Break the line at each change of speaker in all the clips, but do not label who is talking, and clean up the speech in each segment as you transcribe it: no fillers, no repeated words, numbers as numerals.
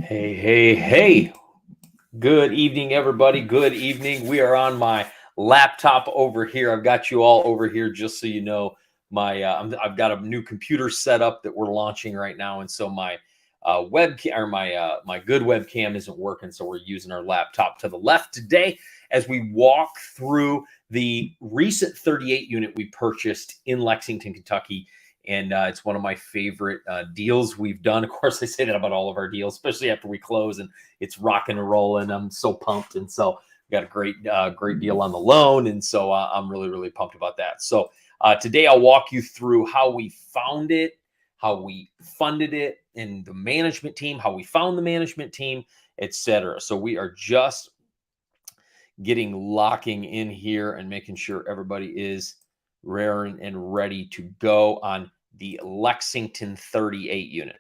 Hey, hey, hey. Good evening, everybody. Good evening. We are on my laptop over here. I've got you all over here just so you know. I've got a new computer set up that we're launching right now, and so my webcam or my good webcam isn't working, so we're using our laptop to the left today as we walk through the recent 38 unit we purchased in Lexington, Kentucky. And it's one of my favorite deals we've done. Of course, I say that about all of our deals, especially after we close and it's rocking and rolling. I'm so pumped. And so we got a great deal on the loan. And so I'm really, really pumped about that. So today I'll walk you through how we found it, how we funded it, and the management team, how we found the management team, etc. So we are just locking in here and making sure everybody is raring and ready to go on the Lexington 38 unit,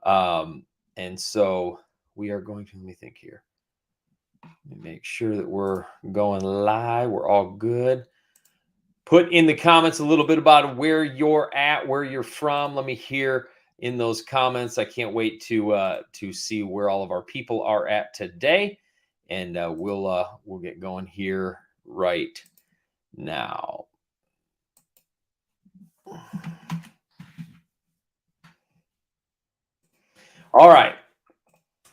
and so we are going to, let me think here. Let me make sure that we're going live. We're all good. Put in the comments a little bit about where you're at, where you're from. Let me hear in those comments. I can't wait to see where all of our people are at today. And we'll get going here right now. All right.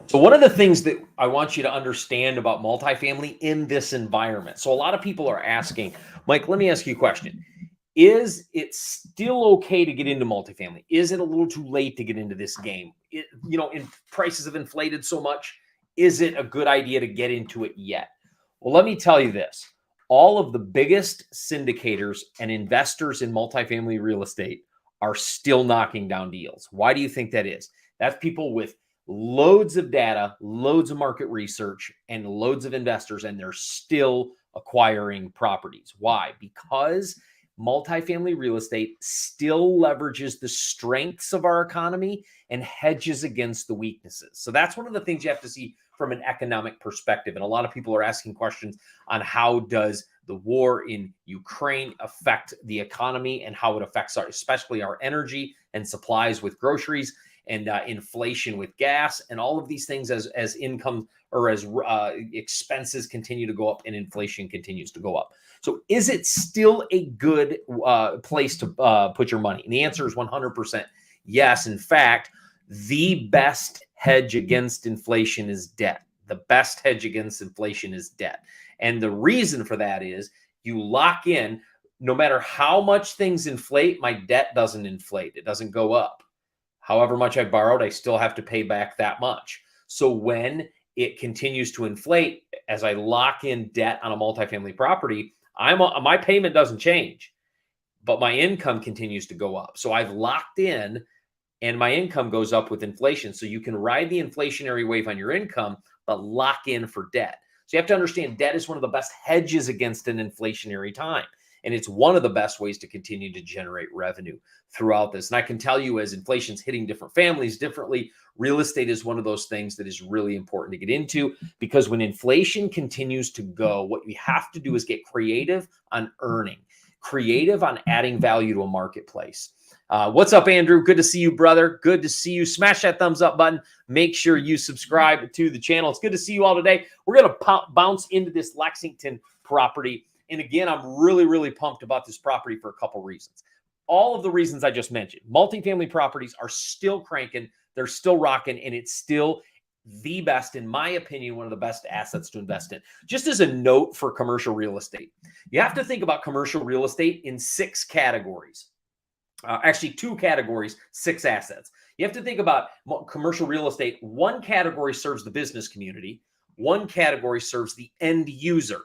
So one of the things that I want you to understand about multifamily in this environment. So a lot of people are asking, Mike, let me ask you a question. Is it still okay to get into multifamily? Is it a little too late to get into this game? Prices have inflated so much. Is it a good idea to get into it yet? Well, let me tell you this. All of the biggest syndicators and investors in multifamily real estate are still knocking down deals. Why do you think that is? That's people with loads of data, loads of market research, and loads of investors, and they're still acquiring properties. Why? Because multifamily real estate still leverages the strengths of our economy and hedges against the weaknesses. So that's one of the things you have to see from an economic perspective. And a lot of people are asking questions on how does the war in Ukraine affect the economy and how it affects especially our energy and supplies with groceries and inflation with gas and all of these things as income or as expenses continue to go up and inflation continues to go up. So is it still a good place to put your money? And the answer is 100% yes. In fact, the best hedge against inflation is debt. The best hedge against inflation is debt. And the reason for that is you lock in, no matter how much things inflate, my debt doesn't inflate. It doesn't go up. However much I borrowed, I still have to pay back that much. So when it continues to inflate, as I lock in debt on a multifamily property, my payment doesn't change, but my income continues to go up. So I've locked in and my income goes up with inflation. So you can ride the inflationary wave on your income, but lock in for debt. So you have to understand debt is one of the best hedges against an inflationary time. And it's one of the best ways to continue to generate revenue throughout this. And I can tell you, as inflation's hitting different families differently, real estate is one of those things that is really important to get into, because when inflation continues to go, what we have to do is get creative on earning, creative on adding value to a marketplace. What's up, Andrew? Good to see you, brother. Good to see you. Smash that thumbs up button. Make sure you subscribe to the channel. It's good to see you all today. We're going to bounce into this Lexington property. And again, I'm really, really pumped about this property for a couple reasons. All of the reasons I just mentioned. Multifamily properties are still cranking. They're still rocking. And it's still the best, in my opinion, one of the best assets to invest in. Just as a note for commercial real estate, you have to think about commercial real estate in 6 categories. Actually, 2 categories, 6 assets. You have to think about commercial real estate. One category serves the business community. One category serves the end user.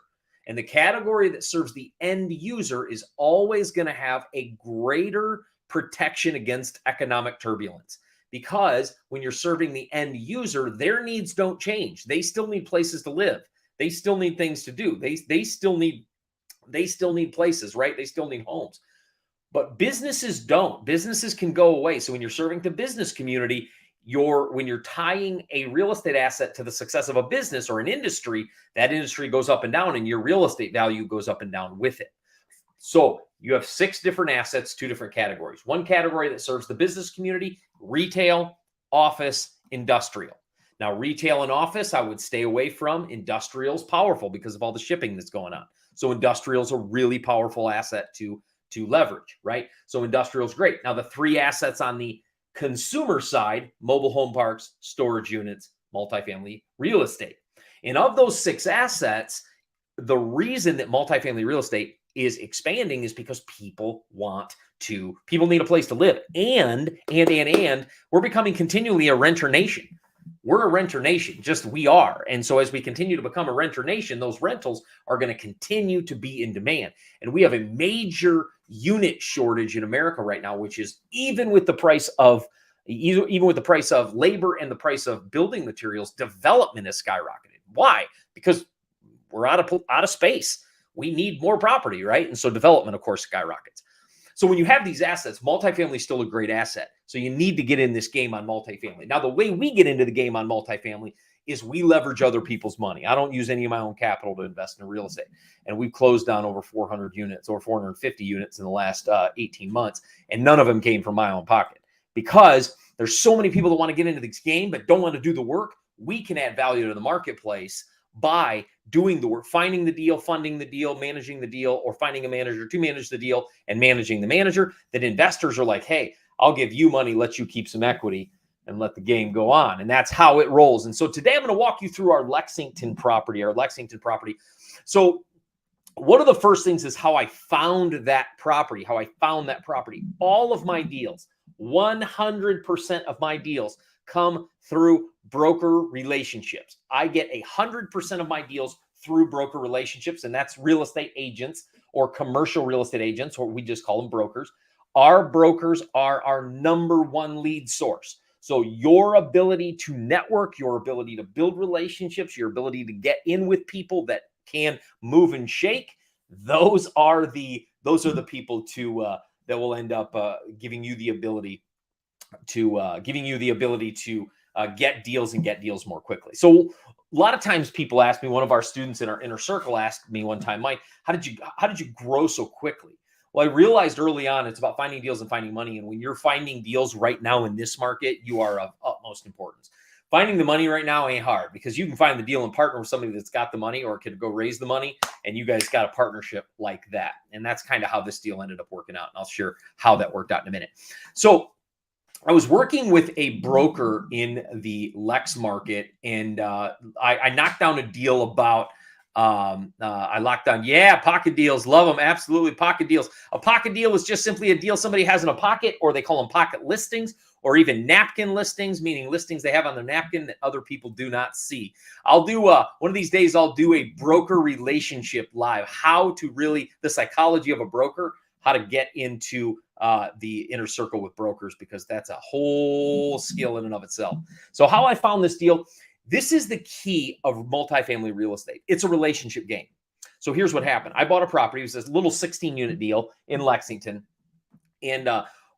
And the category that serves the end user is always going to have a greater protection against economic turbulence, because when you're serving the end user, their needs don't change. They still need places to live. They still need things to do. They still need places, right? They still need homes. But businesses don't. Businesses can go away. So when you're serving the business community, when you're tying a real estate asset to the success of a business or an industry, that industry goes up and down and your real estate value goes up and down with it. So you have 6 different assets, 2 different categories. One category that serves the business community, retail, office, industrial. Now, retail and office, I would stay away from. Industrial's powerful because of all the shipping that's going on. So industrial's a really powerful asset to leverage, right? So industrial's great. Now, the three assets on the consumer side: mobile home parks, storage units, multifamily real estate. And of those six assets, the reason that multifamily real estate is expanding is because people need a place to live. And we're becoming continually a renter nation. We're a renter nation, just we are. And so as we continue to become a renter nation, those rentals are going to continue to be in demand. And we have a major unit shortage in America right now, which is even with the price of labor and the price of building materials, development has skyrocketed. Why? Because we're out of space. We need more property, right? And so development, of course, skyrockets. So when you have these assets, multifamily is still a great asset. So you need to get in this game on multifamily. Now, the way we get into the game on multifamily is we leverage other people's money. I don't use any of my own capital to invest in real estate. And we've closed down over 400 units or 450 units in the last 18 months. And none of them came from my own pocket, because there's so many people that want to get into this game but don't want to do the work. We can add value to the marketplace by doing the work, finding the deal, funding the deal, managing the deal, or finding a manager to manage the deal and managing the manager. That investors are like, hey, I'll give you money, let you keep some equity, and let the game go on. And that's how it rolls. And so today I'm going to walk you through our Lexington property. So one of the first things is how I found that property, All of my deals, 100% of my deals come through broker relationships. I get 100% of my deals through broker relationships, and that's real estate agents or commercial real estate agents, or we just call them brokers. Our brokers are our number one lead source. So your ability to network, your ability to build relationships, your ability to get in with people that can move and shake, those are the people that will end up giving you the ability to get deals and get deals more quickly. So a lot of times people ask me, one of our students in our inner circle asked me one time, Mike, how did you grow so quickly? Well, I realized early on it's about finding deals and finding money. And when you're finding deals right now in this market, you are of utmost importance. Finding the money right now ain't hard, because you can find the deal and partner with somebody that's got the money or could go raise the money, and you guys got a partnership like that. And that's kind of how this deal ended up working out. And I'll share how that worked out in a minute. So I was working with a broker in the Lex market, and I knocked down a deal about pocket deals. Love them. Absolutely. Pocket deals. A pocket deal is just simply a deal somebody has in a pocket, or they call them pocket listings, or even napkin listings, meaning listings they have on their napkin that other people do not see. I'll do one of these days, I'll do a broker relationship live, the psychology of a broker, how to get into the inner circle with brokers, because that's a whole skill in and of itself. So how I found this deal, this is the key of multifamily real estate. It's a relationship game. So here's what happened. I bought a property. It was this little 16-unit deal in Lexington. And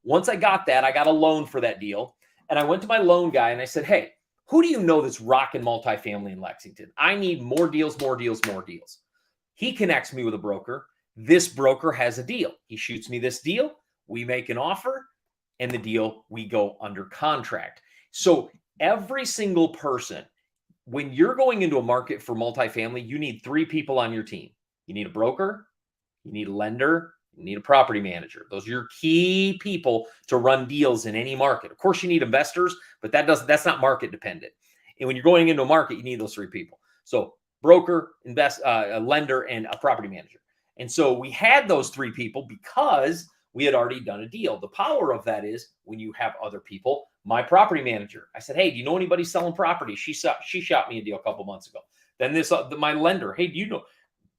once I got that, I got a loan for that deal. And I went to my loan guy and I said, hey, who do you know that's rocking multifamily in Lexington? I need more deals, more deals, more deals. He connects me with a broker. This broker has a deal. He shoots me this deal. We make an offer, and the deal, we go under contract. So every single person, when you're going into a market for multifamily, you need three people on your team. You need a broker, you need a lender, you need a property manager. Those are your key people to run deals in any market. Of course, you need investors, but that's not market dependent. And when you're going into a market, you need those three people. So broker, a lender, and a property manager. And so we had those three people because we had already done a deal. The power of that is when you have other people. My property manager, I said, hey, do you know anybody selling property? She shot me a deal a couple months ago. Then my lender, hey, do you know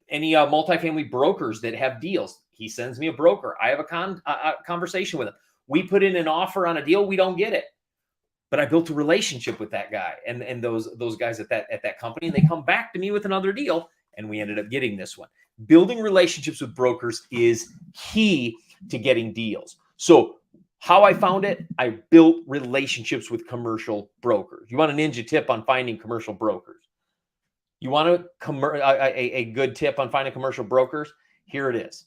any multifamily brokers that have deals? He sends me a broker. I have a conversation with him. We put in an offer on a deal. We don't get it. But I built a relationship with that guy and those guys at that company, and they come back to me with another deal, and we ended up getting this one. Building relationships with brokers is key to getting deals. So how I found it, I built relationships with commercial brokers. You want a ninja tip on finding commercial brokers? You want a good tip on finding commercial brokers? Here it is.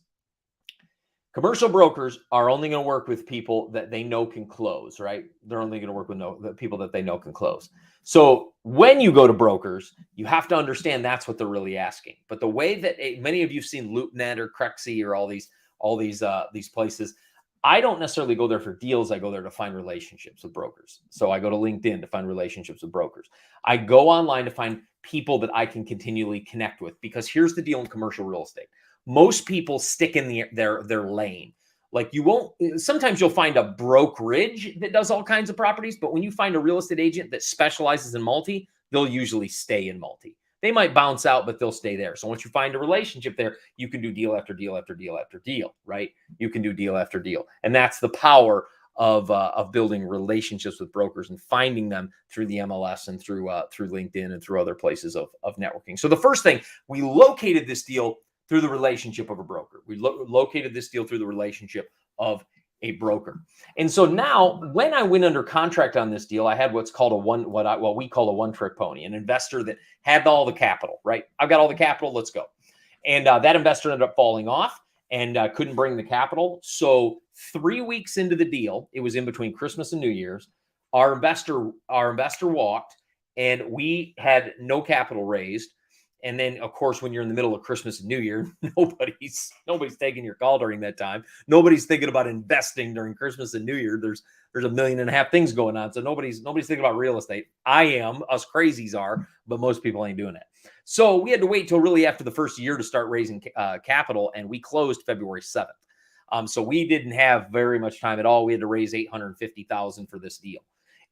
Commercial brokers are only going to work with people that they know can close, right? They're only going to work with the people that they know can close. So when you go to brokers, you have to understand that's what they're really asking. But the way that many of you've seen LoopNet or Crexy or all these places, I don't necessarily go there for deals. I go there to find relationships with brokers. So I go to LinkedIn to find relationships with brokers. I go online to find people that I can continually connect with, because here's the deal in commercial real estate. Most people stick in their lane. Like, you won't, sometimes you'll find a brokerage that does all kinds of properties, but when you find a real estate agent that specializes in multi, they'll usually stay in multi. They might bounce out, but they'll stay there. So once you find a relationship there, you can do deal after deal after deal after deal, right? You can do deal after deal. And that's the power of building relationships with brokers and finding them through the MLS and through LinkedIn and through other places of networking. So the first thing, we located this deal through the relationship of a broker. We located this deal through the relationship of a broker. And so now, when I went under contract on this deal, I had what's called what we call a one-trick pony, an investor that had all the capital, right? I've got all the capital, let's go. And that investor ended up falling off and couldn't bring the capital. So 3 weeks into the deal, it was in between Christmas and New Year's, our investor walked, and we had no capital raised. And then, of course, when you're in the middle of Christmas and New Year, nobody's taking your call during that time. Nobody's thinking about investing during Christmas and New Year. There's 1.5 million things going on, so nobody's thinking about real estate. I am, us crazies are, but most people ain't doing it. So we had to wait till really after the first year to start raising capital, and we closed February 7th. So we didn't have very much time at all. We had to raise $850,000 for this deal,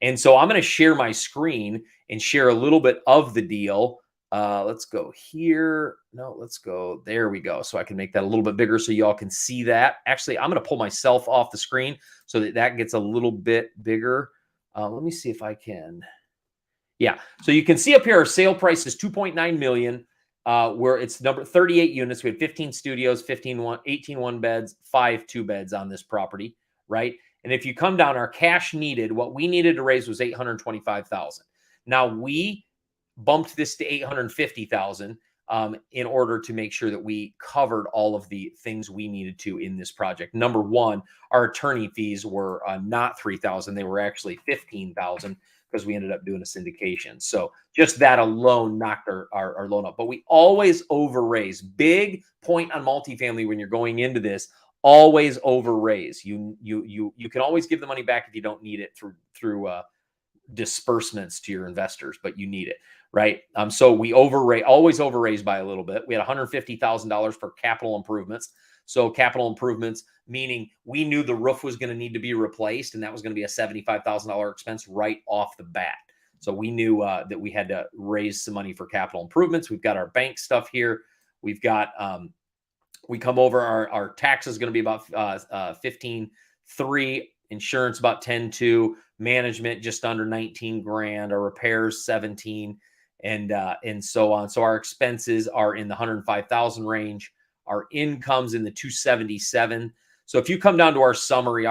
and so I'm going to share my screen and share a little bit of the deal. Let's go here. No, let's go. There we go. So I can make that a little bit bigger so y'all can see that. Actually, I'm going to pull myself off the screen so that gets a little bit bigger. Let me see if I can. Yeah. So you can see up here, our sale price is $2.9 million, where it's number 38 units. We had 15 studios, 18 one beds, 5 2 beds on this property, right? And if you come down, our cash needed, what we needed to raise was $825,000. Now we bumped this to $850,000 in order to make sure that we covered all of the things we needed to in this project. Number one, our attorney fees were not $3,000; they were actually $15,000 because we ended up doing a syndication. So just that alone knocked our loan up. But we always overraise. Big point on multifamily when you're going into this: always overraise. You can always give the money back if you don't need it through disbursements to your investors, but you need it, right? So we always overraise by a little bit. We had $150,000 for capital improvements. So capital improvements, meaning we knew the roof was going to need to be replaced, and that was going to be a $75,000 expense right off the bat. So we knew that we had to raise some money for capital improvements. We've got our bank stuff here. We've got, we come over, our tax is going to be about 15.3, insurance about 10.2, management just under 19 grand, our repairs 17, and so on. So our expenses are in the 105,000 range. Our income's in the 277. So if you come down to our summary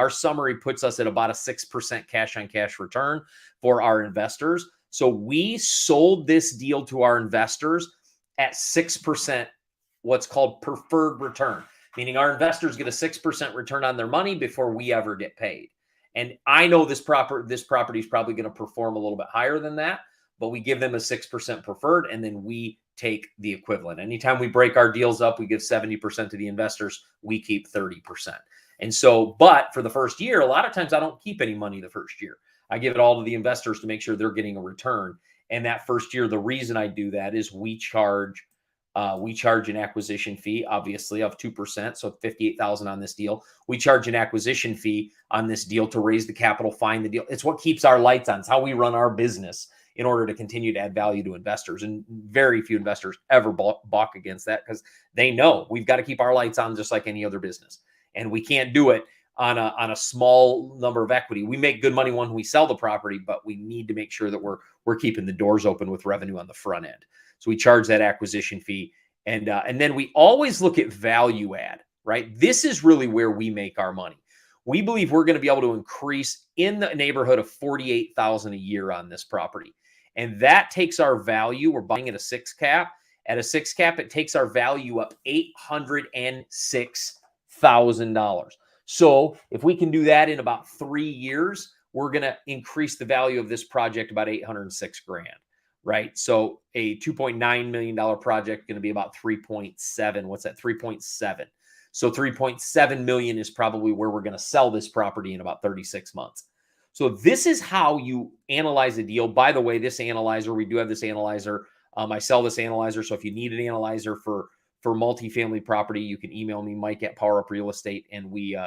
puts us at about a 6% cash on cash return for our investors. So we sold this deal to our investors at 6%, what's called preferred return, meaning our investors get a 6% return on their money before we ever get paid. And I know this property is probably going to perform a little bit higher than that, but we give them a 6% preferred, and then we take the equivalent. Anytime we break our deals up, we give 70% to the investors. We keep 30%. And so, but for the first year, a lot of times I don't keep any money the first year. I give it all to the investors to make sure they're getting a return. And that first year, the reason I do that is we charge an acquisition fee, obviously, of 2%, so $58,000 on this deal. We charge an acquisition fee on this deal to raise the capital, find the deal. It's what keeps our lights on. It's how we run our business in order to continue to add value to investors. And very few investors ever balk against that, because they know we've got to keep our lights on just like any other business. And we can't do it on a small number of equity. We make good money when we sell the property, but we need to make sure that we're keeping the doors open with revenue on the front end. So we charge that acquisition fee. And then we always look at value add, right? This is really where we make our money. We believe we're going to be able to increase in the neighborhood of $48,000 a year on this property. And that takes our value. We're buying at a 6 cap. At a 6 cap, it takes our value up $806,000. $800,000. So if we can do that in about 3 years, we're going to increase the value of this project about 806 grand, right? So a $2.9 million project going to be about 3.7. What's that? 3.7. So 3.7 million is probably where we're going to sell this property in about 36 months. So this is how you analyze a deal. By the way, this analyzer, we do have this analyzer. I sell this analyzer. So if you need an analyzer for multifamily property, you can email me, Mike at Power Up Real Estate, and you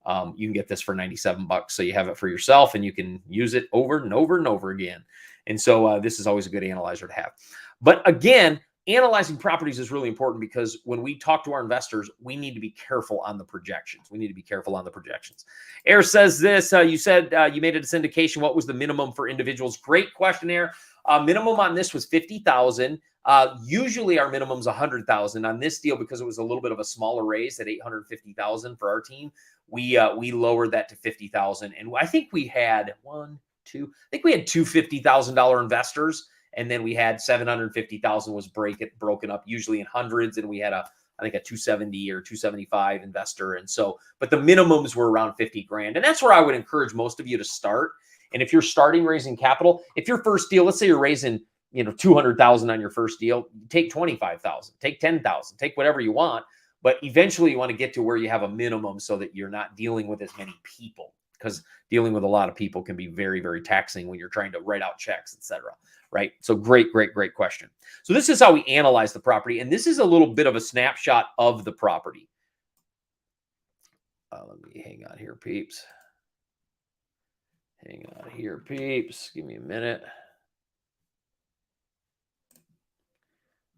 can get this for $97. So you have it for yourself and you can use it over and over and over again. And so this is always a good analyzer to have. But again, analyzing properties is really important because when we talk to our investors, we need to be careful on the projections. We need to be careful on the projections. Air says this, you said you made a syndication. What was the minimum for individuals? Great question, Air. Minimum on this was $50,000. Usually our minimum is $100,000 on this deal because it was a little bit of a smaller raise at $850,000 for our team. We lowered that to $50,000, and I think we had two $50,000 investors, and then we had $750,000 was broken up usually in hundreds, and we had I think a 270 or 275 investor, and so but the minimums were around 50 grand, and that's where I would encourage most of you to start. And if you're starting raising capital, if your first deal, let's say you're raising, 200,000 on your first deal, take 25,000, take 10,000, take whatever you want. But eventually you want to get to where you have a minimum so that you're not dealing with as many people, because dealing with a lot of people can be very, very taxing when you're trying to write out checks, etc. Right? So great question. So this is how we analyze the property. And this is a little bit of a snapshot of the property. Let me hang on here, peeps. Hang on here, peeps. Give me a minute.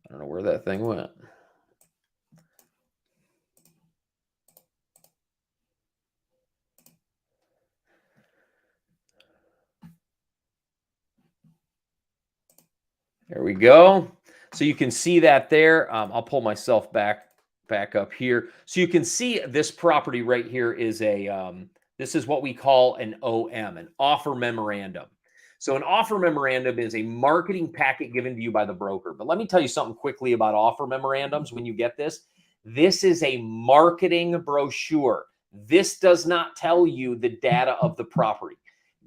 I don't know where that thing went. There we go. So you can see that there. I'll pull myself back up here. So you can see this property right here is this is what we call an OM, an offer memorandum. So an offer memorandum is a marketing packet given to you by the broker. But let me tell you something quickly about offer memorandums when you get this. This is a marketing brochure. This does not tell you the data of the property.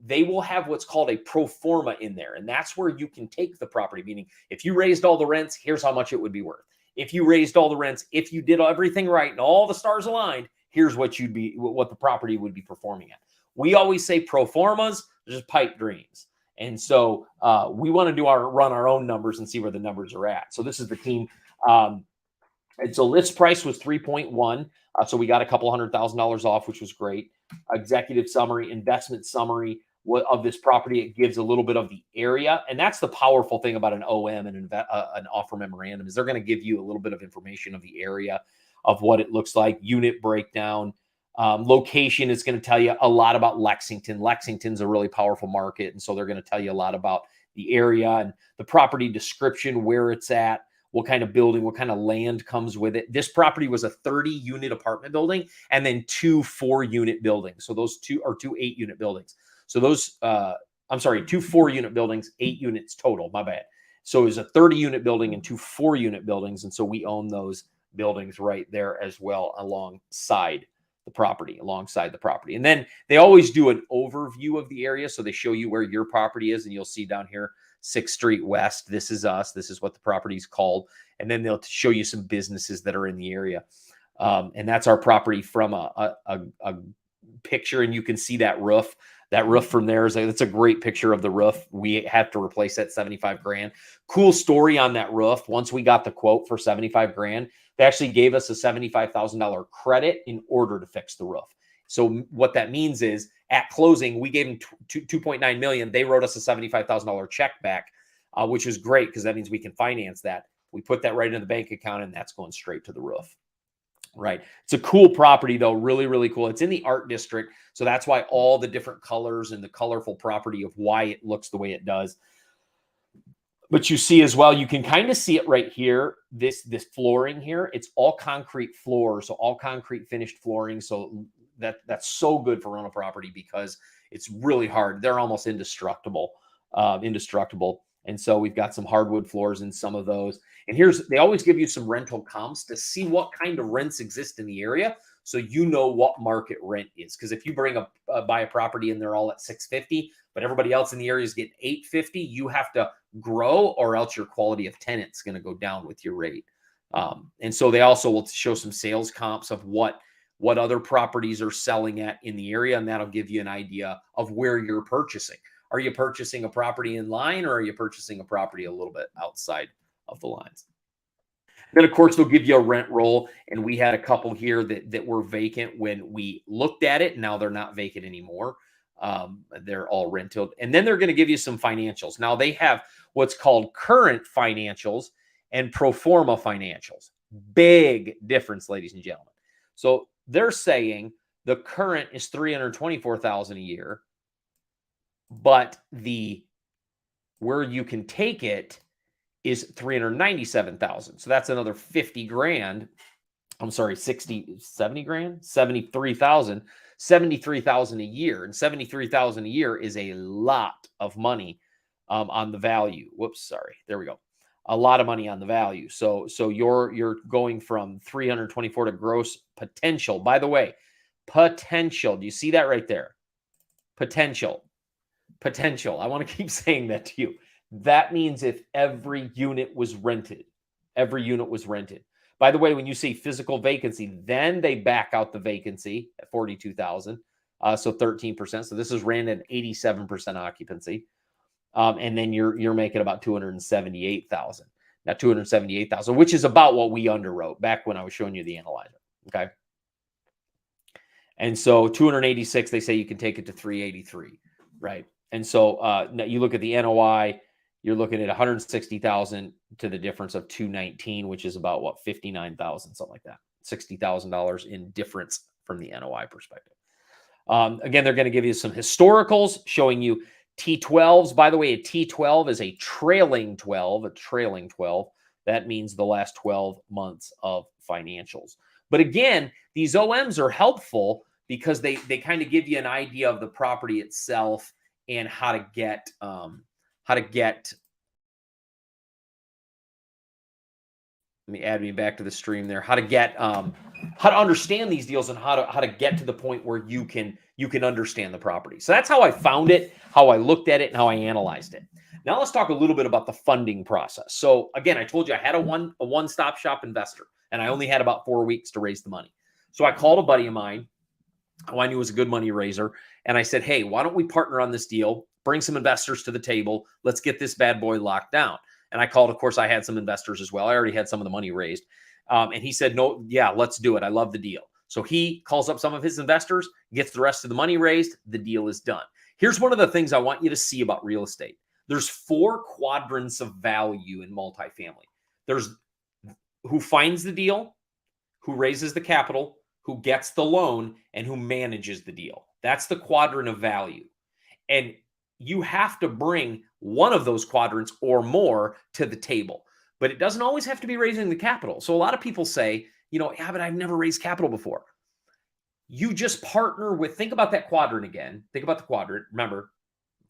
They will have what's called a pro forma in there. And that's where you can take the property, meaning if you raised all the rents, here's how much it would be worth. If you raised all the rents, if you did everything right and all the stars aligned, here's what the property would be performing at. We always say pro formas, just pipe dreams. And so we want to run our own numbers and see where the numbers are at. So this is the team. And so list price was 3.1. So we got a couple $100,000 off, which was great. Executive summary, investment summary of this property. It gives a little bit of the area. And that's the powerful thing about an OM and an offer memorandum is they're going to give you a little bit of information of the area, of what it looks like, unit breakdown. Location is going to tell you a lot about Lexington. Lexington's a really powerful market. And so they're going to tell you a lot about the area and the property description, where it's at, what kind of building, what kind of land comes with it. This property was a 30-unit apartment building and then 2 4-unit buildings. So those two 8-unit buildings. So those, 2 4-unit buildings, 8 units total, my bad. So it was a 30-unit building and 2 4-unit buildings. And so we own those buildings right there as well alongside the property. And then they always do an overview of the area. So they show you where your property is, and you'll see down here, 6th Street West. This is us. This is what the property is called. And then they'll show you some businesses that are in the area. And that's our property from a picture. And you can see that roof. That roof from there that's a great picture of the roof. We have to replace that 75 grand. Cool story on that roof. Once we got the quote for 75 grand, they actually gave us a $75,000 credit in order to fix the roof. So what that means is at closing, we gave them $2.9 million. They wrote us a $75,000 check back, which is great because that means we can finance that. We put that right into the bank account, and that's going straight to the roof. Right. It's a cool property, though. Really, really cool. It's in the art district. So that's why all the different colors and the colorful property of why it looks the way it does. But you see as well, you can kind of see it right here. This flooring here, it's all concrete floor. So all concrete finished flooring. So that's so good for rental property because it's really hard. They're almost indestructible. And so we've got some hardwood floors in some of those. And they always give you some rental comps to see what kind of rents exist in the area. so you know what market rent is. Because if you buy a property and they're all at $650, but everybody else in the area is getting $850, you have to grow, or else your quality of tenant's going to go down with your rate. And so they also will show some sales comps of what other properties are selling at in the area, and that'll give you an idea of where you're purchasing. Are you purchasing a property in line, or are you purchasing a property a little bit outside of the lines? Then, of course, they'll give you a rent roll, and we had a couple here that were vacant when we looked at it. Now they're not vacant anymore. They're all rented. And then they're going to give you some financials. Now they have what's called current financials and pro forma financials. Big difference, ladies and gentlemen. So they're saying the current is $324,000 a year, but where you can take it is $397,000. So that's another 50 grand. I'm sorry, 70 grand, 73,000 a year. And 73,000 a year is a lot of money on the value. Whoops, sorry. There we go. A lot of money on the value. So you're going from 324 to gross potential. By the way, potential. Do you see that right there? Potential. I want to keep saying that to you. That means if every unit was rented. By the way, when you say physical vacancy, then they back out the vacancy at 42,000. So 13%. So this is ran at 87% occupancy. And then you're making about 278,000. Now 278,000, which is about what we underwrote back when I was showing you the analyzer. Okay. And so 286, they say you can take it to 383, right? And so now you look at the NOI, you're looking at 160,000 to the difference of 219, which is about what, 59,000, something like that. $60,000 in difference from the NOI perspective. Again, they're going to give you some historicals showing you T12s. By the way, a T12 is a trailing 12. That means the last 12 months of financials. But again, these OMs are helpful because they kind of give you an idea of the property itself and how to get let me add me back to the stream there. How to understand these deals and how to get to the point where you can understand the property. So that's how I found it, how I looked at it, and how I analyzed it. Now let's talk a little bit about the funding process. So again, I told you I had a one-stop shop investor, and I only had about 4 weeks to raise the money. So I called a buddy of mine who I knew was a good money raiser, and I said, hey, why don't we partner on this deal? Bring some investors to the table. Let's get this bad boy locked down. And I called, of course, I had some investors as well. I already had some of the money raised. And he said, no, yeah, let's do it. I love the deal. So he calls up some of his investors, gets the rest of the money raised. The deal is done. Here's one of the things I want you to see about real estate. There's 4 quadrants of value in multifamily. There's who finds the deal, who raises the capital, who gets the loan, and who manages the deal. That's the quadrant of value. And you have to bring one of those quadrants or more to the table. But it doesn't always have to be raising the capital. So a lot of people say, yeah, but I've never raised capital before. You just partner with, think about that quadrant again. Think about the quadrant. Remember,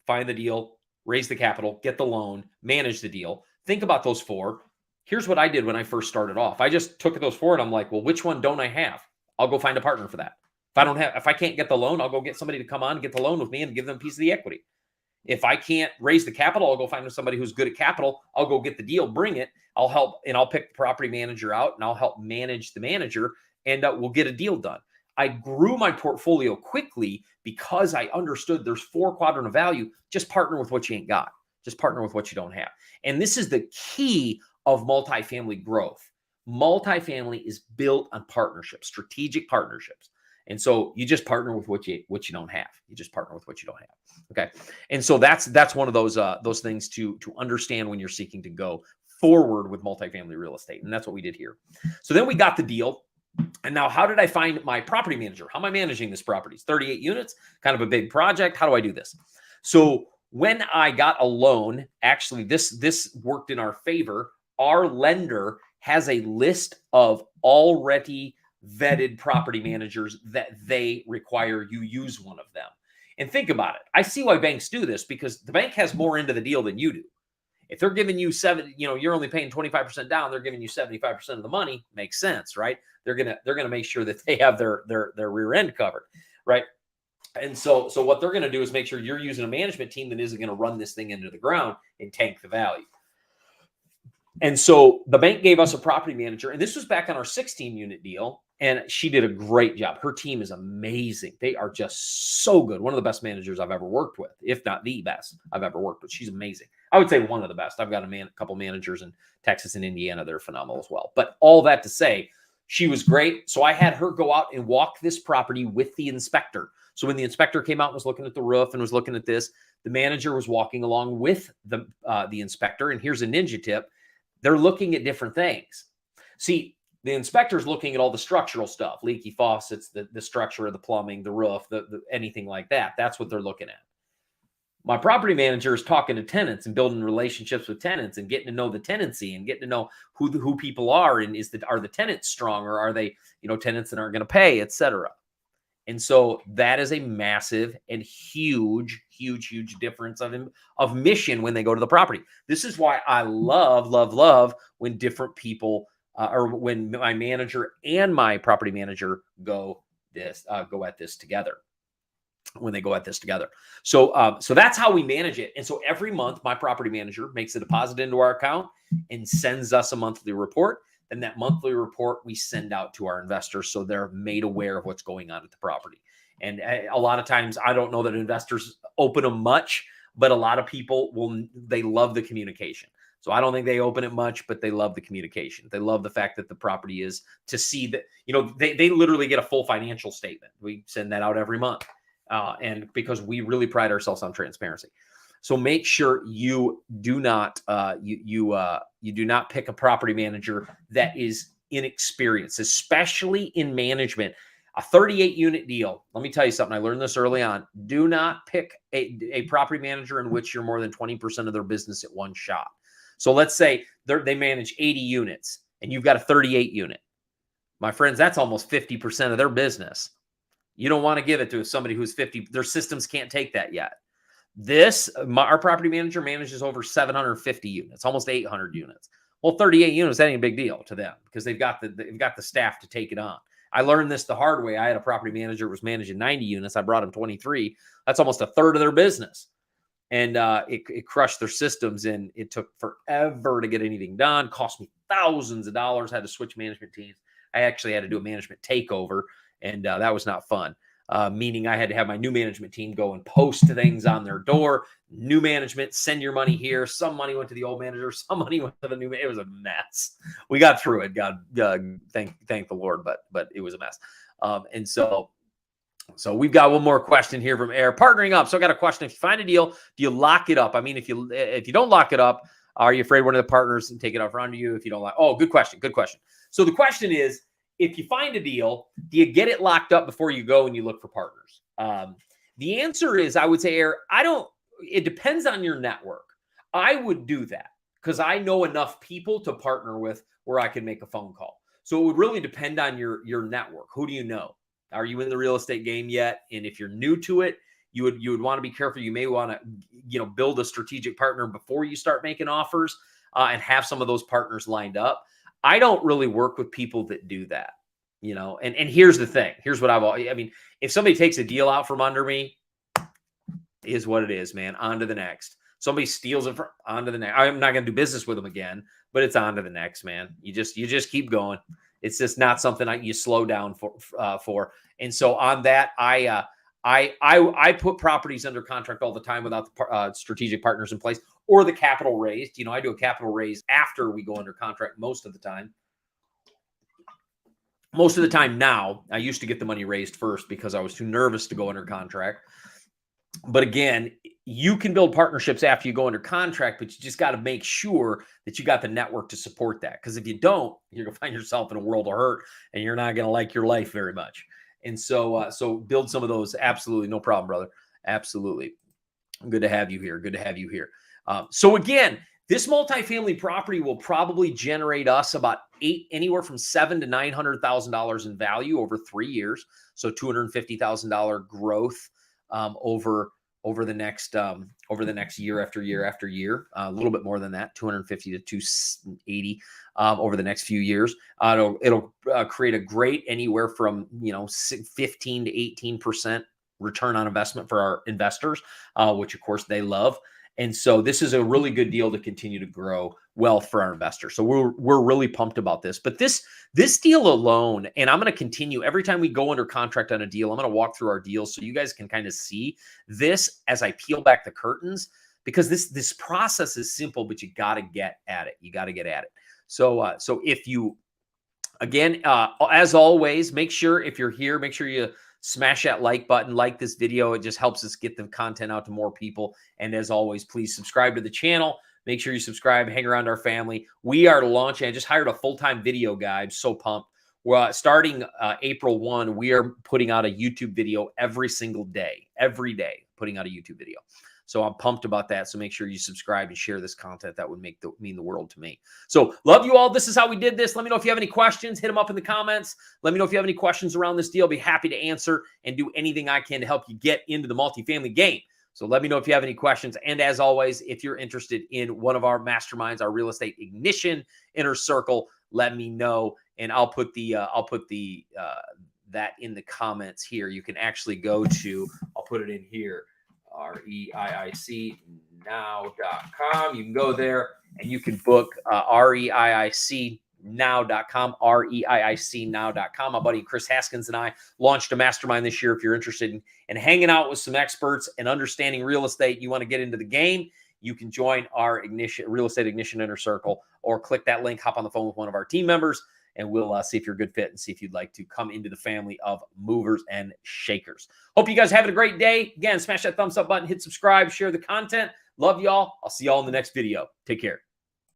find the deal, raise the capital, get the loan, manage the deal. Think about those 4. Here's what I did when I first started off. I just took those 4 and I'm like, well, which one don't I have? I'll go find a partner for that. If I can't get the loan, I'll go get somebody to come on and get the loan with me and give them a piece of the equity. If I can't raise the capital, I'll go find somebody who's good at capital. I'll go get the deal, bring it. I'll help, and I'll pick the property manager out, and I'll help manage the manager, and we'll get a deal done. I grew my portfolio quickly because I understood there's 4 quadrant of value. Just partner with what you ain't got. Just partner with what you don't have. And this is the key of multifamily growth. Multifamily is built on partnerships, strategic partnerships. And so you just partner with what you don't have. You just partner with what you don't have. Okay. And so that's one of those things to understand when you're seeking to go forward with multifamily real estate. And that's what we did here. So then we got the deal. And now how did I find my property manager? How am I managing this property? It's 38 units, kind of a big project. How do I do this? So when I got a loan, actually this worked in our favor. Our lender has a list of already vetted property managers that they require you use one of them. And think about it. I see why banks do this, because the bank has more into the deal than you do. If they're giving you you're only paying 25% down, they're giving you 75% of the money. Makes sense, right? they're gonna make sure that they have their rear end covered, right? And so what they're going to do is make sure you're using a management team that isn't going to run this thing into the ground and tank the value. And so the bank gave us a property manager, and this was back on our 16-unit deal, and she did a great job. Her team is amazing. They are just so good. One of the best managers I've ever worked with, if not the best I've ever worked with. She's amazing. I would say one of the best. I've got a couple managers in Texas and Indiana that are phenomenal as well. But all that to say, she was great. So I had her go out and walk this property with the inspector. So when the inspector came out and was looking at the roof and was looking at this, the manager was walking along with the inspector. And here's a ninja tip. They're looking at different things. See, the inspector's looking at all the structural stuff, leaky faucets, the structure of the plumbing, the roof, anything like that. That's what they're looking at. My property manager is talking to tenants and building relationships with tenants and getting to know the tenancy and getting to know who people are, and are the tenants strong, or are they, tenants that aren't going to pay, et cetera. And so that is a massive and huge difference of mission when they go to the property. This is why I love when different people or when my manager and my property manager go at this together. When they go at this together. So that's how we manage it. And so every month, my property manager makes a deposit into our account and sends us a monthly report. And that monthly report we send out to our investors so they're made aware of what's going on at the property. And a lot of times, I don't know that investors open them much, but a lot of people they love the communication. So I don't think they open it much, but they love the communication. They love the fact that the property is to see that, they literally get a full financial statement. We send that out every month. And because we really pride ourselves on transparency. So make sure you do not you do not pick a property manager that is inexperienced, especially in management. A 38-unit deal. Let me tell you something. I learned this early on. Do not pick a property manager in which you're more than 20% of their business at one shot. So let's say they manage 80 units and you've got a 38 unit. My friends, that's almost 50% of their business. You don't want to give it to somebody who's 50. Their systems can't take that yet. Our property manager manages over 750 units, almost 800 units. Well, 38 units, that ain't a big deal to them because they've got the staff to take it on. I learned this the hard way. I had a property manager who was managing 90 units. I brought him 23. That's almost a third of their business. And it crushed their systems, and it took forever to get anything done. Cost me thousands of dollars. Had to switch management teams. I actually had to do a management takeover, and that was not fun. Meaning I had to have my new management team go and post things on their door. New management, send your money here. Some money went to the old manager. Some money went to the new. It was a mess. We got through it. God, thank the Lord, but it was a mess. And so we've got one more question here from Air. Partnering up. So I got a question. If you find a deal, do you lock it up? I mean, if you don't lock it up, are you afraid one of the partners can take it off around you? If you don't like, good question. So the question is, if you find a deal, do you get it locked up before you go and you look for partners? The answer is, I would say, Air, it depends on your network. I would do that because I know enough people to partner with where I can make a phone call. So it would really depend on your network. Who do you know? Are you in the real estate game yet? And if you're new to it, you would want to be careful. You may want to, build a strategic partner before you start making offers and have some of those partners lined up. I don't really work with people that do that, and here's the thing. Here's what if somebody takes a deal out from under me, is what it is, man. On to the next. Somebody steals it on to the next. I'm not going to do business with them again, but it's on to the next, man. You just keep going. It's just not something you slow down for. And so on that, I put properties under contract all the time without the strategic partners in place or the capital raised. I do a capital raise after we go under contract most of the time. Most of the time now, I used to get the money raised first because I was too nervous to go under contract. But again, you can build partnerships after you go under contract, but you just got to make sure that you got the network to support that. Because if you don't, you're going to find yourself in a world of hurt and you're not going to like your life very much. And so build some of those. Absolutely. No problem, brother. Absolutely. Good to have you here. So again, this multifamily property will probably generate us about anywhere from $700,000 to $900,000 in value over 3 years. So $250,000 growth over over the next year after year after year, a little bit more than that, 250 to 280 over the next few years. It'll create a great anywhere from 15 to 18% return on investment for our investors, which of course they love. And so this is a really good deal to continue to grow wealth for our investors. So we're really pumped about this. But this deal alone, and I'm going to continue every time we go under contract on a deal, I'm going to walk through our deals so you guys can kind of see this as I peel back the curtains, because this process is simple, but you got to get at it. You got to get at it. So if you, again, as always, make sure if you're here, make sure you smash that like button, like this video. It just helps us get the content out to more people. And as always, please subscribe to the channel. Make sure you subscribe, hang around our family. We are launching, I just hired a full-time video guy. I'm so pumped. We're starting April 1, we are putting out a YouTube video every single day, putting out a YouTube video. So I'm pumped about that. So make sure you subscribe and share this content. That would mean the world to me. So love you all. This is how we did this. Let me know if you have any questions. Hit them up in the comments. Let me know if you have any questions around this deal. I'll be happy to answer and do anything I can to help you get into the multifamily game. So let me know if you have any questions. And as always, if you're interested in one of our masterminds, our real estate ignition inner circle, let me know. And I'll put that in the comments here. You can actually go to, I'll put it in here, reiicnow.com. You can go there and you can book reiicnow.com, reiicnow.com. My buddy Chris Haskins and I launched a mastermind this year. If you're interested in hanging out with some experts and understanding real estate, you want to get into the game, you can join our real estate ignition inner circle, or click that link, hop on the phone with one of our team members, and we'll see if you're a good fit and see if you'd like to come into the family of movers and shakers. Hope you guys having a great day. Again, smash that thumbs up button, hit subscribe, share the content. Love y'all. I'll see y'all in the next video. Take care.